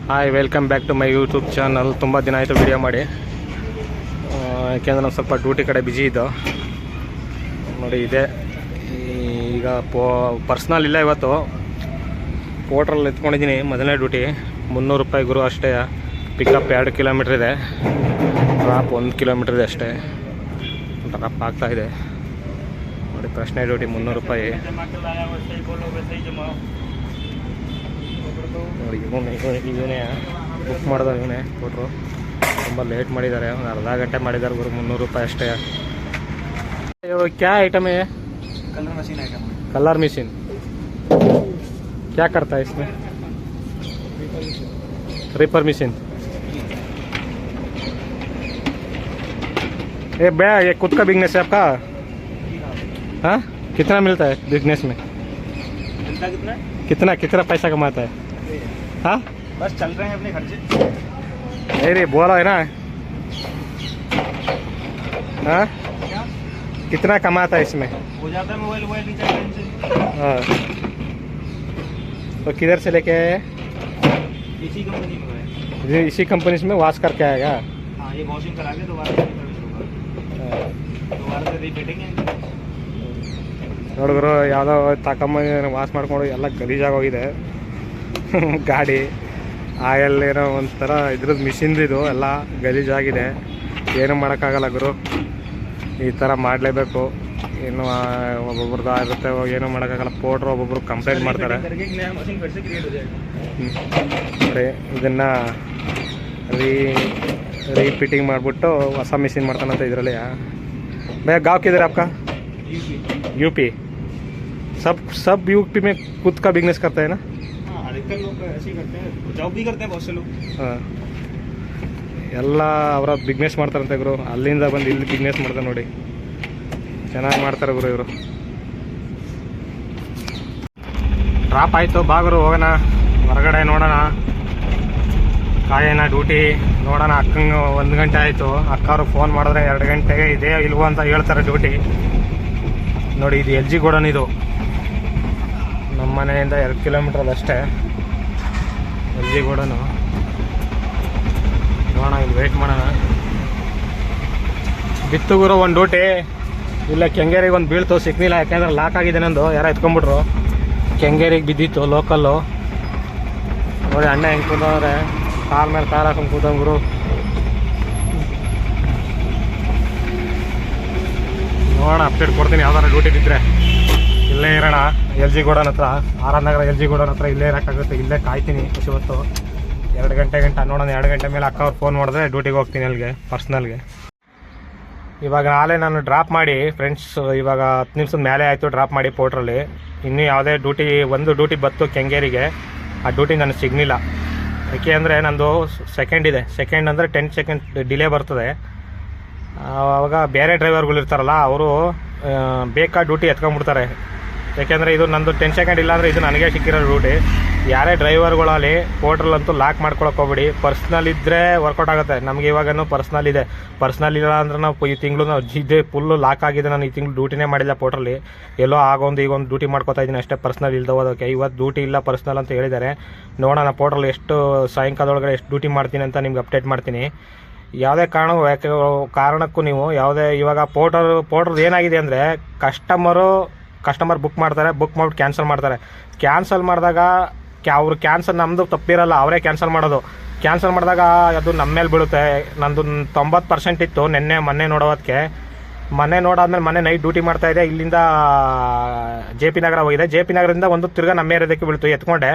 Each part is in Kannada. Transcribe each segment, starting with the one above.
Hi, welcome back to my YouTube channel. ತುಂಬ ದಿನ ಆಯಿತು ವಿಡಿಯೋ ಮಾಡಿ, ಯಾಕೆಂದರೆ ನಾವು ಸ್ವಲ್ಪ ಡ್ಯೂಟಿ ಕಡೆ ಬ್ಯುಸಿ ಇದ್ದು. ನೋಡಿ ಇದೆ ಈಗ ಪರ್ಸ್ನಲ್ ಇಲ್ಲ. ಇವತ್ತು ಪೋರ್ಟ್ರಲ್ಲಿ ಎತ್ಕೊಂಡಿದ್ದೀನಿ. ಮೊದಲನೇ ಡ್ಯೂಟಿ 300 ರೂಪಾಯಿ ಗುರು ಅಷ್ಟೇ. ಪಿಕಪ್ 2 ಕಿಲೋಮೀಟ್ರ್ ಇದೆ, ಡ್ರಾಪ್ 1 ಕಿಲೋಮೀಟ್ರ್ ಇದೆ ಅಷ್ಟೇ. ಡ್ರಾಪ್ ಆಗ್ತಾಯಿದೆ ನೋಡಿ. ಪ್ರಶ್ನೆ ಡ್ಯೂಟಿ 300 ರೂಪಾಯಿ ನೋಡಿ. ಇವನೇ ಬುಕ್ ಮಾಡಿದ, ಇವನೇ ಕೊಟ್ಟರು. ತುಂಬ ಲೇಟ್ ಮಾಡಿದ್ದಾರೆ, ಒಂದು ಅರ್ಧ ಗಂಟೆ ಮಾಡಿದ್ದಾರೆ ಗುರು. 300 ರೂಪಾಯಿ ಅಷ್ಟೇ. क्या आइटम है? Colour machine item. Colour machine क्या करता है इसमें? Ripper machine. ये भैया, ये खुद का बिजनेस है आपका? हाँ, कितना मिलता है बिजनेस में? मिलता कितना? कितना पैसा कमाता है? हाँ, बस चल रहे हैं अपने खर्चे। अरे बोला है ना। हाँ, कितना कमाता है इसमें? हो जाता है मोबाइल रिचार्ज से। हाँ, तो किधर से लेके आए? इसी कंपनी में है। इसी कंपनी में वॉश करके आएगा? हाँ, ये वॉशिंग करा के दोबारा सर्विस होगा, दोबारा से रिपीटिंग है। ನೋಡಿದ್ರು ಯಾವುದೋ ತಗೊಂಬಂದು ವಾಶ್ ಮಾಡ್ಕೊಂಡು ಎಲ್ಲ ಗಲೀಜಾಗೋಗಿದೆ ಗಾಡಿ. ಆಯಲ್ ಏನೋ ಒಂಥರ ಇದ್ರದ್ದು ಮಿಷಿನ್ದು ಇದು ಎಲ್ಲ ಗಲೀಜಾಗಿದೆ. ಏನು ಮಾಡೋಕ್ಕಾಗಲ್ಲ ಗುರು, ಈ ಥರ ಮಾಡಲೇಬೇಕು. ಇನ್ನು ಒಬ್ಬೊಬ್ರದ್ದು ಇರುತ್ತೆ, ಏನೂ ಮಾಡೋಕ್ಕಾಗಲ್ಲ. ಪೋಟ್ರು ಒಬ್ಬೊಬ್ರು ಕಂಪ್ಲೇಂಟ್ ಮಾಡ್ತಾರೆ. ನೋಡಿ, ಇದನ್ನು ರೀಫಿಟ್ಟಿಂಗ್ ಮಾಡಿಬಿಟ್ಟು ಹೊಸ ಮಿಷಿನ್ ಮಾಡ್ತಾನಂತ ಇದರಲ್ಲಿ. ಭಯ गाँव किधर आपका? यूपी। सब यूपी में खुद का बिजनेस करता है ना? हाँ, अधिकतर लोग ऐसे ही करते हैं, जॉब भी करते हैं बहुत से लोग। ಹಾಂ, ಎಲ್ಲ ಅವರ ಬಿಸ್ನೆಸ್ ಮಾಡ್ತಾರಂತೆ ಗುರು. ಅಲ್ಲಿಂದ ಬಂದು ಇಲ್ಲಿ ಬಿಸ್ನೆಸ್ ಮಾಡ್ತಾರೆ ನೋಡಿ. ಚೆನ್ನಾಗಿ ಮಾಡ್ತಾರೆ ಗುರು ಇವರು. ಡ್ರಾಪ್ ಆಯಿತು, ಬಾ ಗುರು ಹೋಗೋಣ ಹೊರಗಡೆ, ನೋಡೋಣ. ಕಾಯೋಣ ಡ್ಯೂಟಿ ನೋಡೋಣ. ಅಕ್ಕಂಗೆ 1 ಗಂಟೆ ಆಯಿತು. ಅಕ್ಕವ್ರು ಫೋನ್ ಮಾಡಿದ್ರೆ 2 ಗಂಟೆಗೆ ಇದೆ ಇಲ್ವೋ ಅಂತ ಹೇಳ್ತಾರೆ ಡ್ಯೂಟಿ. ನೋಡಿ, ಇದು LG ಗೋಡನ್. ಇದು ನಮ್ಮ ಮನೆಯಿಂದ 2 ಕಿಲೋಮೀಟ್ರ್ ಅಷ್ಟೇ LG ಗೋಡನು. ನೋಡೋಣ, ಇಲ್ಲಿ ವೆಯ್ಟ್ ಮಾಡೋಣ. ಬಿತ್ತು ಗುರು ಒಂದು ಡ್ಯೂಟಿ. ಇಲ್ಲ ಕೆಂಗೇರಿಗೆ ಒಂದು ಬೀಳ್ತು, ಸಿಕ್ನಿಲ್ಲ. ಯಾಕೆಂದ್ರೆ ಲಾಕ್ ಆಗಿದೆ ನಂದು, ಯಾರೋ ಎತ್ಕೊಂಡ್ಬಿಟ್ರು. ಕೆಂಗೇರಿಗೆ ಬಿದ್ದಿತ್ತು ಲೋಕಲ್ಲು. ನೋಡಿ ಅಣ್ಣ ಹೆಂಗೆ ಕೂತವ್ರೆ, ಕಾಲ್ ಮೇಲೆ ಕಾಲು ಹಾಕೊಂಡು ಕೂತಂಗೆ ಗುರು. ನೋಡೋಣ, ಅಪ್ಡೇಟ್ ಕೊಡ್ತೀನಿ ಯಾವ್ದಾರ ಡ್ಯೂಟಿ ಬಿದ್ದರೆ. ಇಲ್ಲೇ ಇರೋಣ LG ಗೋಡನ್ ಹತ್ರ, ಆರ್ ನಗರ LG ಗೋಡನ್ ಹತ್ರ ಇಲ್ಲೇ ಇರೋಕ್ಕಾಗುತ್ತೆ. ಇಲ್ಲೇ ಕಾಯ್ತೀನಿ ಇವತ್ತು 2 ಗಂಟೆ ನೋಡೋಣ. 2 ಗಂಟೆ ಮೇಲೆ ಅಕ್ಕ ಅವ್ರು ಫೋನ್ ಮಾಡಿದ್ರೆ ಡ್ಯೂಟಿಗೆ ಹೋಗ್ತೀನಿ ಅಲ್ಲಿಗೆ, ಪರ್ಸ್ನಲ್ಗೆ. ಇವಾಗ ನಾಳೆ ನಾನು ಡ್ರಾಪ್ ಮಾಡಿ ಫ್ರೆಂಡ್ಸ್, ಇವಾಗ 10 ನಿಮಿಷದ ಮೇಲೆ ಆಯಿತು ಡ್ರಾಪ್ ಮಾಡಿ ಪೋರ್ಟ್ರಲ್ಲಿ. ಇನ್ನೂ ಯಾವುದೇ ಒಂದು ಡ್ಯೂಟಿ ಬತ್ತು ಕೆಂಗೇರಿಗೆ. ಆ ಡ್ಯೂಟಿ ನನಗೆ ಸಿಗಲಿಲ್ಲ. ಯಾಕೆ ಅಂದರೆ ನಂದು ಸೆಕೆಂಡ್ ಇದೆ. ಸೆಕೆಂಡ್ ಅಂದರೆ 10 ಸೆಕೆಂಡ್ ಡಿಲೇ ಬರ್ತದೆ. ಆವಾಗ ಬೇರೆ ಡ್ರೈವರ್ಗಳು ಇರ್ತಾರಲ್ಲ, ಅವರು ಬೇಕಾದ ಡ್ಯೂಟಿ ಎತ್ಕೊಂಡ್ಬಿಡ್ತಾರೆ. ಯಾಕೆಂದರೆ ಇದು ನಂದು 10 ಸೆಕೆಂಡ್ ಇಲ್ಲಾಂದರೆ ಇದು ನನಗೆ ಸಿಕ್ಕಿರೋ ಡ್ಯೂಟಿ. ಯಾರೇ ಡ್ರೈವರ್ಗಳಲ್ಲಿ ಪೋರ್ಟ್ರಲ್ಲಂತೂ ಲಾಕ್ ಮಾಡ್ಕೊಳಕ್ಕೆ ಹೋಗ್ಬೇಡಿ. ಪರ್ಸ್ನಲ್ ಇದ್ದರೆ ವರ್ಕೌಟ್ ಆಗುತ್ತೆ. ನಮಗೆ ಇವಾಗನೂ ಪರ್ಸ್ನಲ್ ಇದೆ. ಪರ್ಸ್ನಲ್ ಇಲ್ಲ ಅಂದರೆ ನಾವು ಈ ತಿಂಗಳು ನಾವು ಇದೆ ಫುಲ್ಲು ಲಾಕ್ ಆಗಿದೆ. ನಾನು ಈ ತಿಂಗಳು ಡ್ಯೂಟಿನೇ ಮಾಡಿಲ್ಲ ಪೋರ್ಟ್ರಲ್ಲಿ. ಎಲ್ಲೋ ಈಗೊಂದು ಡ್ಯೂಟಿ ಮಾಡ್ಕೋತಾ ಇದ್ದೀನಿ ಅಷ್ಟೇ, ಪರ್ಸ್ನಲ್ ಇಲ್ಲದೆ ಹೋದೋಕ್ಕೆ. ಇವತ್ತು ಡ್ಯೂಟಿ ಇಲ್ಲ ಪರ್ಸ್ನಲ್ ಅಂತ ಹೇಳಿದ್ದಾರೆ. ನೋಡೋಣ ಪೋರ್ಟ್ರಲ್ಲಿ ಎಷ್ಟು ಸಾಯಂಕಾಲದೊಳಗಡೆ ಎಷ್ಟು ಡ್ಯೂಟಿ ಮಾಡ್ತೀನಿ ಅಂತ ನಿಮ್ಗೆ ಅಪ್ಡೇಟ್ ಮಾಡ್ತೀನಿ. ಯಾವುದೇ ಕಾರಣಕ್ಕೂ ನೀವು ಇವಾಗ ಪೋರ್ಟ್ರದ್ದು ಏನಾಗಿದೆ ಅಂದರೆ, ಕಸ್ಟಮರ್ ಬುಕ್ ಮಾಡ್ತಾರೆ, ಬುಕ್ ಮಾಡಿಬಿಟ್ಟು ಕ್ಯಾನ್ಸಲ್ ಮಾಡಿದಾಗ ಅವ್ರು ನಮ್ಮದು ತಪ್ಪಿರಲ್ಲ, ಅವರೇ ಕ್ಯಾನ್ಸಲ್ ಮಾಡೋದು. ಕ್ಯಾನ್ಸಲ್ ಮಾಡಿದಾಗ ಅದು ನಮ್ಮ ಮೇಲೆ ಬೀಳುತ್ತೆ. ನಂದು 90% ಇತ್ತು ಮೊನ್ನೆ ನೋಡಾದ್ಮೇಲೆ ಮೊನ್ನೆ ನೈಟ್ ಡ್ಯೂಟಿ ಮಾಡ್ತಾಯಿದ್ದೆ. ಇಲ್ಲಿಂದ JP ನಗರ ಹೋಗಿದೆ. JP ನಗರದಿಂದ ಒಂದು ತಿರ್ಗಾ ನಮ್ಮ ಏರಿಯಾದಕ್ಕೆ ಬೀಳ್ತು.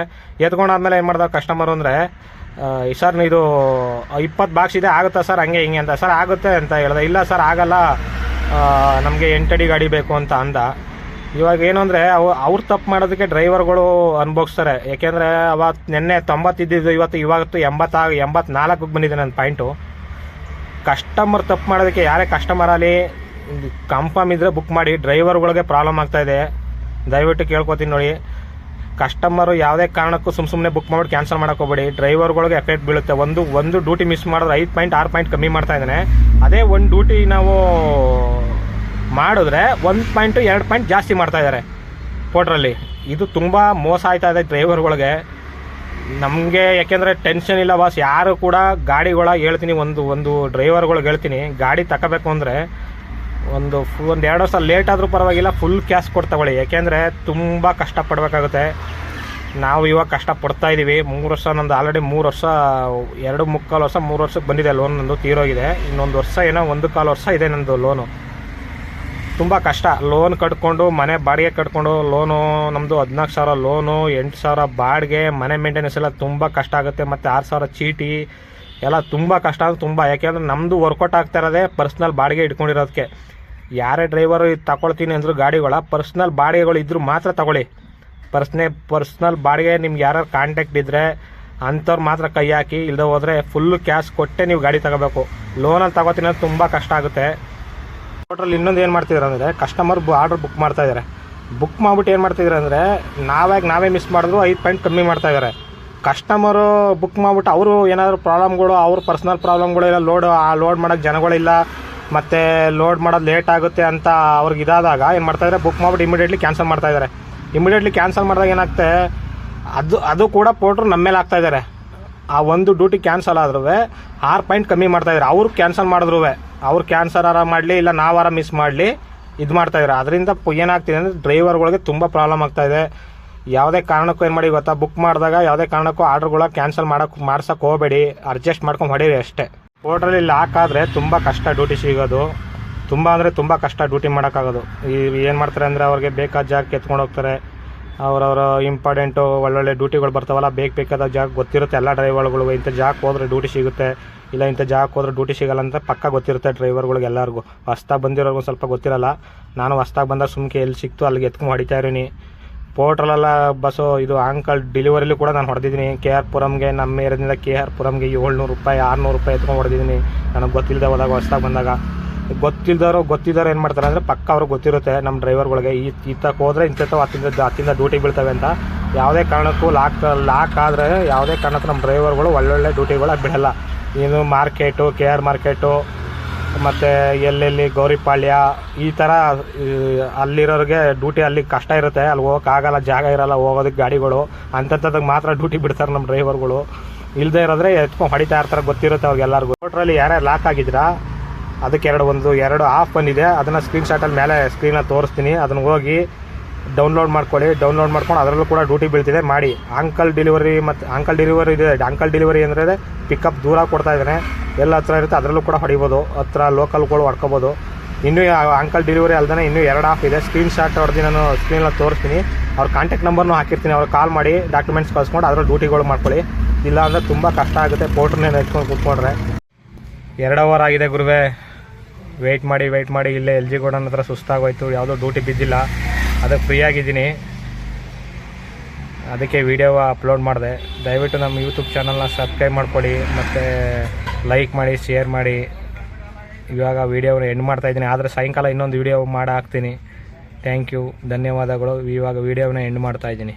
ಎತ್ಕೊಂಡಾದ್ಮೇಲೆ ಏನು ಮಾಡ್ದಾಗ ಕಸ್ಟಮರು ಅಂದರೆ, ಸರ್ ಇದು 20 ಬಾಕ್ಸ್ ಇದೆ, ಆಗುತ್ತಾ ಸರ್ ಹಂಗೆ ಹಿಂಗೆ ಅಂತ. ಸರ್ ಆಗುತ್ತೆ ಅಂತ ಹೇಳಿದೆ. ಇಲ್ಲ ಸರ್ ಆಗಲ್ಲ, ನಮಗೆ 8 ಅಡಿ ಗಾಡಿ ಬೇಕು ಅಂತ ಅಂದ. ಇವಾಗ ಏನು ಅಂದರೆ ಅವ್ರು ತಪ್ಪು ಮಾಡೋದಕ್ಕೆ ಡ್ರೈವರ್ಗಳು ಅನುಭವಿಸ್ತಾರೆ. ಯಾಕೆಂದರೆ ನಿನ್ನೆ 90 ಇದ್ದಿದ್ದು ಇವತ್ತು 84ಕ್ಕೆ ಬಂದಿದೆ ನನ್ನ ಪಾಯಿಂಟು. ಕಸ್ಟಮರ್ ತಪ್ಪು ಮಾಡೋದಕ್ಕೆ, ಯಾರೇ ಕಸ್ಟಮರ್ ಆಗಲಿ ಕನ್ಫರ್ಮ್ ಇದ್ದರೆ ಬುಕ್ ಮಾಡಿ. ಡ್ರೈವರ್ಗಳಿಗೆ ಪ್ರಾಬ್ಲಮ್ ಆಗ್ತಾಯಿದೆ, ದಯವಿಟ್ಟು ಕೇಳ್ಕೊತೀನಿ ನೋಡಿ. ಕಸ್ಟಮರು ಯಾವುದೇ ಕಾರಣಕ್ಕೂ ಸುಮ್ಮನೆ ಬುಕ್ ಮಾಡಿಬಿಟ್ಟು ಕ್ಯಾನ್ಸಲ್ ಮಾಡೋಕೆ ಹೋಗಬೇಡಿ. ಡ್ರೈವರ್ಗಳಿಗೆ ಎಫೆಕ್ಟ್ ಬೀಳುತ್ತೆ. ಒಂದು ಡ್ಯೂಟಿ ಮಿಸ್ ಮಾಡಿದ್ರೆ 5 ಪಾಯಿಂಟ್ 6 ಪಾಯಿಂಟ್ ಕಮ್ಮಿ ಮಾಡ್ತಾ ಇದ್ದಾನೆ. ಅದೇ ಒಂದು ಡ್ಯೂಟಿ ನಾವು ಮಾಡಿದ್ರೆ 1 ಪಾಯಿಂಟು 2 ಪಾಯಿಂಟ್ ಜಾಸ್ತಿ ಮಾಡ್ತಾ ಇದ್ದಾರೆ ಪೋರ್ಟ್ರಲ್ಲಿ. ಇದು ತುಂಬ ಮೋಸ ಆಯ್ತಾ ಇದೆ ಡ್ರೈವರ್ಗಳಿಗೆ. ನಮಗೆ ಯಾಕೆಂದರೆ ಟೆನ್ಷನ್ ಇಲ್ಲ ಬಾಸ್. ಯಾರು ಕೂಡ ಗಾಡಿಗಳ ಹೇಳ್ತೀನಿ, ಒಂದು ಡ್ರೈವರ್ಗಳಿಗೆ ಹೇಳ್ತೀನಿ, ಗಾಡಿ ತಗೋಬೇಕು ಅಂದರೆ ಒಂದು 2 ವರ್ಷ ಲೇಟ್ ಆದರೂ ಪರವಾಗಿಲ್ಲ, ಫುಲ್ ಕ್ಯಾಶ್ ಕೊಟ್ಟು ತಗೊಳ್ಳಿ. ಯಾಕೆಂದರೆ ತುಂಬ ಕಷ್ಟಪಡಬೇಕಾಗುತ್ತೆ. ನಾವು ಇವಾಗ ಕಷ್ಟಪಡ್ತಾ ಇದ್ದೀವಿ. 3 ವರ್ಷ ನಂದು ಆಲ್ರೆಡಿ 3 ವರ್ಷ 2.25 ವರ್ಷ 3 ವರ್ಷಕ್ಕೆ ಬಂದಿದೆ ಲೋನ್. ನಂದು ತೀರೋಗಿದೆ. ಇನ್ನೊಂದು ವರ್ಷ ಏನೋ 1.25 ವರ್ಷ ಇದೆ ನಂದು ಲೋನು. ತುಂಬ ಕಷ್ಟ. ಲೋನ್ ಕಟ್ಕೊಂಡು ಮನೆ ಬಾಡಿಗೆ ಕಟ್ಕೊಂಡು ಲೋನು, ನಮ್ಮದು 14,000 ಲೋನು, 8,000 ಬಾಡಿಗೆ, ಮನೆ ಮೇಂಟೆನೆನ್ಸ್ ಎಲ್ಲ ತುಂಬ ಕಷ್ಟ ಆಗುತ್ತೆ. ಮತ್ತು 6,000 ಚೀಟಿ ಎಲ್ಲ ತುಂಬ ಕಷ್ಟ ಅಂದರೆ ತುಂಬ. ಯಾಕೆಂದರೆ ನಮ್ಮದು ವರ್ಕೌಟ್ ಆಗ್ತಾ ಇರೋದೇ ಪರ್ಸ್ನಲ್ ಬಾಡಿಗೆ ಇಟ್ಕೊಂಡಿರೋದಕ್ಕೆ. ಯಾರೇ ಡ್ರೈವರು ಇದು ತಗೊಳ್ತೀನಿ ಅಂದರೂ ಗಾಡಿಗಳ ಪರ್ಸ್ನಲ್ ಬಾಡಿಗೆಗಳು ಇದ್ದರೂ ಮಾತ್ರ ತಗೊಳ್ಳಿ. ಪರ್ಸ್ನಲ್ ಬಾಡಿಗೆ ನಿಮ್ಗೆ ಯಾರು ಕಾಂಟ್ಯಾಕ್ಟ್ ಇದ್ದರೆ ಅಂಥವ್ರು ಮಾತ್ರ ಕೈ ಹಾಕಿ. ಇಲ್ಲದೆ ಹೋದರೆ ಫುಲ್ಲು ಕ್ಯಾಶ್ ಕೊಟ್ಟೆ ನೀವು ಗಾಡಿ ತಗೋಬೇಕು. ಲೋನಲ್ಲಿ ತಗೋತೀನಿ ಅಂದರೆ ತುಂಬ ಕಷ್ಟ ಆಗುತ್ತೆ. ಟೋಟಲ್ ಇನ್ನೊಂದು ಏನು ಮಾಡ್ತಿದ್ದಾರೆ ಅಂದರೆ, ಕಸ್ಟಮರ್ ಆರ್ಡ್ರ್ ಬುಕ್ ಮಾಡ್ತಾಯಿದ್ದಾರೆ. ಬುಕ್ ಮಾಡಿಬಿಟ್ಟು ಏನು ಮಾಡ್ತಿದ್ದಾರೆ ಅಂದರೆ, ನಾವೇ ಮಿಸ್ ಮಾಡಿದ್ರು 5 ಪಾಯಿಂಟ್ ಕಮ್ಮಿ ಮಾಡ್ತಾಯಿದ್ದಾರೆ. ಕಸ್ಟಮರು ಬುಕ್ ಮಾಡಿಬಿಟ್ಟು ಅವರು ಏನಾದರೂ ಪ್ರಾಬ್ಲಮ್ಗಳು, ಅವ್ರ ಪರ್ಸ್ನಲ್ ಪ್ರಾಬ್ಲಮ್ಗಳು ಇಲ್ಲ, ಲೋಡ್ ಮಾಡೋಕ್ಕೆ ಜನಗಳಿಲ್ಲ, ಮತ್ತು ಲೋಡ್ ಮಾಡೋದು ಲೇಟ್ ಆಗುತ್ತೆ ಅಂತ ಅವ್ರಿಗೆ ಇದಾದಾಗ ಏನು ಮಾಡ್ತಾಯಿದ್ದಾರೆ, ಬುಕ್ ಮಾಡಿಬಿಟ್ಟು ಇಮಿಡಿಯೇಟ್ಲಿ ಕ್ಯಾನ್ಸಲ್ ಮಾಡ್ತಾಯಿದ್ದಾರೆ. ಇಮಿಡಿಯೇಟ್ಲಿ ಕ್ಯಾನ್ಸಲ್ ಮಾಡಿದಾಗ ಏನಾಗ್ತದೆ, ಅದು ಕೂಡ ಪೋಟ್ರು ನಮ್ಮ ಮೇಲೆ ಆಗ್ತಾಯಿದ್ದಾರೆ. ಆ ಒಂದು ಡ್ಯೂಟಿ ಕ್ಯಾನ್ಸಲ್ ಆದ್ರೂ 6 ಪಾಯಿಂಟ್ ಕಮ್ಮಿ ಮಾಡ್ತಾಯಿದ್ದಾರೆ. ಅವ್ರು ಕ್ಯಾನ್ಸಲ್ ಮಾಡಿದ್ರು ಅವ್ರು ಕ್ಯಾನ್ಸಲ್ ಮಾಡಲಿ, ಇಲ್ಲ ನಾವಾರ ಮಿಸ್ ಮಾಡಲಿ, ಇದು ಮಾಡ್ತಾಯಿದ್ದಾರೆ. ಅದರಿಂದ ಏನಾಗ್ತಿದೆ ಅಂದರೆ ಡ್ರೈವರ್ಗಳಿಗೆ ತುಂಬ ಪ್ರಾಬ್ಲಮ್ ಆಗ್ತಾಯಿದೆ. ಯಾವುದೇ ಕಾರಣಕ್ಕೂ ಏನು ಮಾಡಿ ಗೊತ್ತಾ, ಬುಕ್ ಮಾಡಿದಾಗ ಯಾವುದೇ ಕಾರಣಕ್ಕೂ ಆರ್ಡ್ರ್ಗಳ ಕ್ಯಾನ್ಸಲ್ ಮಾಡ್ಸೋಕ್ಕೆ ಹೋಗಬೇಡಿ. ಅಡ್ಜಸ್ಟ್ ಮಾಡ್ಕೊಂಡು ಹೊಡೀರಿ ಅಷ್ಟೇ. ಪೋರ್ಟ್ರಲ್ಲಿ ಲಾಕ್ ಆದರೆ ತುಂಬ ಕಷ್ಟ ಡ್ಯೂಟಿ ಸಿಗೋದು. ತುಂಬ ಅಂದರೆ ತುಂಬ ಕಷ್ಟ ಡ್ಯೂಟಿ ಮಾಡೋಕ್ಕಾಗೋದು. ಏನು ಮಾಡ್ತಾರೆ ಅಂದರೆ, ಅವ್ರಿಗೆ ಬೇಕಾದ ಜಾಗಕ್ಕೆ ಎತ್ಕೊಂಡು ಹೋಗ್ತಾರೆ. ಅವರವರ ಇಂಪಾರ್ಟೆಂಟು ಒಳ್ಳೊಳ್ಳೆ ಡ್ಯೂಟಿಗಳು ಬರ್ತಾವಲ್ಲ, ಬೇಕಾದ ಜಾಗ ಗೊತ್ತಿರುತ್ತೆ ಎಲ್ಲ ಡ್ರೈವರ್ಗಳು. ಇಂಥ ಜಾಗಕ್ಕೆ ಹೋದ್ರೆ ಡ್ಯೂಟಿ ಸಿಗುತ್ತೆ, ಇಲ್ಲ ಇಂಥ ಜಾಗಕ್ಕೆ ಹೋದ್ರೆ ಡ್ಯೂಟಿ ಸಿಗಲ್ಲ ಅಂತ ಪಕ್ಕ ಗೊತ್ತಿರುತ್ತೆ ಡ್ರೈವರ್ಗಳಿಗೆ ಎಲ್ಲರಿಗೂ. ಹೊಸ್ದಾಗಿ ಬಂದಿರೋರ್ಗೂ ಸ್ವಲ್ಪ ಗೊತ್ತಿರಲ್ಲ. ನಾನು ಹೊಸ್ದಾಗಿ ಬಂದಾಗ ಸುಮ್ಕೆ ಎಲ್ಲಿ ಸಿಕ್ತು ಅಲ್ಲಿಗೆ ಎತ್ಕೊಂಡು ಹೊಡಿತಾ ಇದ್ದೀನಿ. ಪೋರ್ಟ್ರಲ್ಲೆಲ್ಲ ಬಸ್ಸು ಇದು ಆಂಕಲ್ ಡೆಲಿವರಿಲಿ ಕೂಡ ನಾನು ಹೊಡೆದಿದ್ದೀನಿ. KR ಪುರಮ್ಗೆ, ನಮ್ಮ ಏರಿಯಾದಿಂದ KR ಪುರಮ್ಗೆ 700 ರೂಪಾಯಿ 600 ರೂಪಾಯಿ ಎತ್ಕೊಂಡು ಹೊಡೆದಿದ್ದೀನಿ. ನನಗೆ ಗೊತ್ತಿಲ್ಲದೆ ಹೋದಾಗ ಹೊಸ್ದಾಗಿ ಬಂದಾಗ. ಗೊತ್ತಿದ್ದವ್ರು ಏನು ಮಾಡ್ತಾರೆ ಅಂದರೆ, ಪಕ್ಕ ಅವ್ರಿಗೆ ಗೊತ್ತಿರುತ್ತೆ ನಮ್ಮ ಡ್ರೈವರ್ಗಳಿಗೆ, ಈತಕ್ಕೆ ಹೋದರೆ ಇಂಥವು ಹತ್ತಿಂದ ಡ್ಯೂಟಿ ಬೀಳ್ತವೆ ಅಂತ. ಯಾವುದೇ ಕಾರಣಕ್ಕೂ ಲಾಕ್ ಆದರೆ ಯಾವುದೇ ಕಾರಣಕ್ಕೂ ನಮ್ಮ ಡ್ರೈವರ್ಗಳು ಒಳ್ಳೊಳ್ಳೆ ಡ್ಯೂಟಿಗಳು ಬಿಡಲ್ಲ. ಇನ್ನು ಮಾರ್ಕೆಟು, KR ಮಾರ್ಕೆಟು, ಮತ್ತು ಎಲ್ಲೆಲ್ಲಿ ಗೌರಿಪಾಳ್ಯ, ಈ ಥರ ಅಲ್ಲಿರೋರಿಗೆ ಡ್ಯೂಟಿ ಅಲ್ಲಿ ಕಷ್ಟ ಇರುತ್ತೆ. ಅಲ್ಲಿ ಹೋಗೋಕ್ಕಾಗಲ್ಲ, ಜಾಗ ಇರೋಲ್ಲ ಹೋಗೋದಕ್ಕೆ ಗಾಡಿಗಳು. ಅಂಥದ್ದಕ್ಕೆ ಮಾತ್ರ ಡ್ಯೂಟಿ ಬಿಡ್ತಾರೆ ನಮ್ಮ ಡ್ರೈವರ್ಗಳು. ಇಲ್ಲದೆ ಇರೋದ್ರೆ ಎತ್ಕೊಂಡು ಹೊಡಿತಾ ಇರ್ತಾರೆ, ಗೊತ್ತಿರುತ್ತೆ ಅವ್ರಿಗೆಲ್ಲರಿಗೂ. ಟೋಟ್ರಲ್ಲಿ ಯಾರ್ಯಾರು ಲಾಕ್ ಆಗಿದ್ದೀರಾ ಅದಕ್ಕೆ ಎರಡು ಆಫ್ ಬಂದಿದೆ. ಅದನ್ನು ಸ್ಕ್ರೀನ್ಶಾಟಲ್ಲಿ ಮೇಲೆ ಸ್ಕ್ರೀನಲ್ಲಿ ತೋರಿಸ್ತೀನಿ. ಅದನ್ನು ಹೋಗಿ ಡೌನ್ಲೋಡ್ ಮಾಡ್ಕೊಳ್ಳಿ. ಡೌನ್ಲೋಡ್ ಮಾಡ್ಕೊಂಡು ಅದರಲ್ಲೂ ಕೂಡ ಡ್ಯೂಟಿ ಬೀಳ್ತಿದೆ ಮಾಡಿ. ಅಂಕಲ್ ಡೆಲಿವರಿ ಇದೆ. ಅಂಕಲ್ ಡೆಲಿವರಿ ಅಂದರೆ ಪಿಕಪ್ ದೂರ ಕೊಡ್ತಾ ಇದ್ದಾನೆ, ಎಲ್ಲ ಹತ್ರ ಇರುತ್ತೆ, ಅದರಲ್ಲೂ ಕೂಡ ಹೊಡಿಬೋದು. ಹತ್ರ ಲೋಕಲ್ಗಳು ಹೊಡ್ಕೋಬೋದು. ಇನ್ನೂ ಅಂಕಲ್ ಡೆಲಿವರಿ ಅಲ್ದೇ ಇನ್ನೂ 2 ಆಫ್ ಇದೆ. ಸ್ಕ್ರೀನ್ಶಾಟ್ ಹೊಡೆದು ನಾನು ಸ್ಕ್ರೀನಲ್ಲಿ ತೋರಿಸ್ತೀನಿ. ಅವ್ರ ಕಾಂಟ್ಯಾಕ್ಟ್ ನಂಬರ್ನೂ ಹಾಕಿರ್ತೀನಿ. ಅವ್ರು ಕಾಲ್ ಮಾಡಿ ಡಾಕ್ಯುಮೆಂಟ್ಸ್ ಕಳ್ಸ್ಕೊಂಡು ಅದರಲ್ಲಿ ಡ್ಯೂಟಿಗಳು ಮಾಡ್ಕೊಳ್ಳಿ. ಇಲ್ಲ ಅಂದರೆ ತುಂಬ ಕಷ್ಟ ಆಗುತ್ತೆ. ಪೋರ್ಟ್ರನ್ನೇ ನೆಚ್ಕೊಂಡು ಕೂತ್ಕೊಂಡ್ರೆ. 2 ಅವರ್ ಆಗಿದೆ ಗುರುವೇ. ವೆಯ್ಟ್ ಮಾಡಿ ಇಲ್ಲೇ LG ಗೋಡನ್ ಹತ್ರ ಸುಸ್ತಾಗೋಯ್ತು. ಯಾವುದೋ ಡ್ಯೂಟಿ ಬಿದ್ದಿಲ್ಲ, ಅದಕ್ಕೆ ಫ್ರೀ ಆಗಿದ್ದೀನಿ. ಅದಕ್ಕೆ ವಿಡಿಯೋ ಅಪ್ಲೋಡ್ ಮಾಡಿದೆ. ದಯವಿಟ್ಟು ನಮ್ಮ ಯೂಟ್ಯೂಬ್ ಚಾನಲ್ನ ಸಬ್ಸ್ಕ್ರೈಬ್ ಮಾಡ್ಕೊಳ್ಳಿ, ಮತ್ತು ಲೈಕ್ ಮಾಡಿ, ಶೇರ್ ಮಾಡಿ. ಇವಾಗ ವೀಡಿಯೋನ ಎಂಡ್ ಮಾಡ್ತಾಯಿದ್ದೀನಿ. ಆದರೆ ಸಾಯಂಕಾಲ ಇನ್ನೊಂದು ವೀಡಿಯೋ ಹಾಕ್ತೀನಿ. ಥ್ಯಾಂಕ್ ಯು, ಧನ್ಯವಾದಗಳು. ಇವಾಗ ವೀಡಿಯೋನ ಎಂಡ್ ಮಾಡ್ತಾಯಿದ್ದೀನಿ.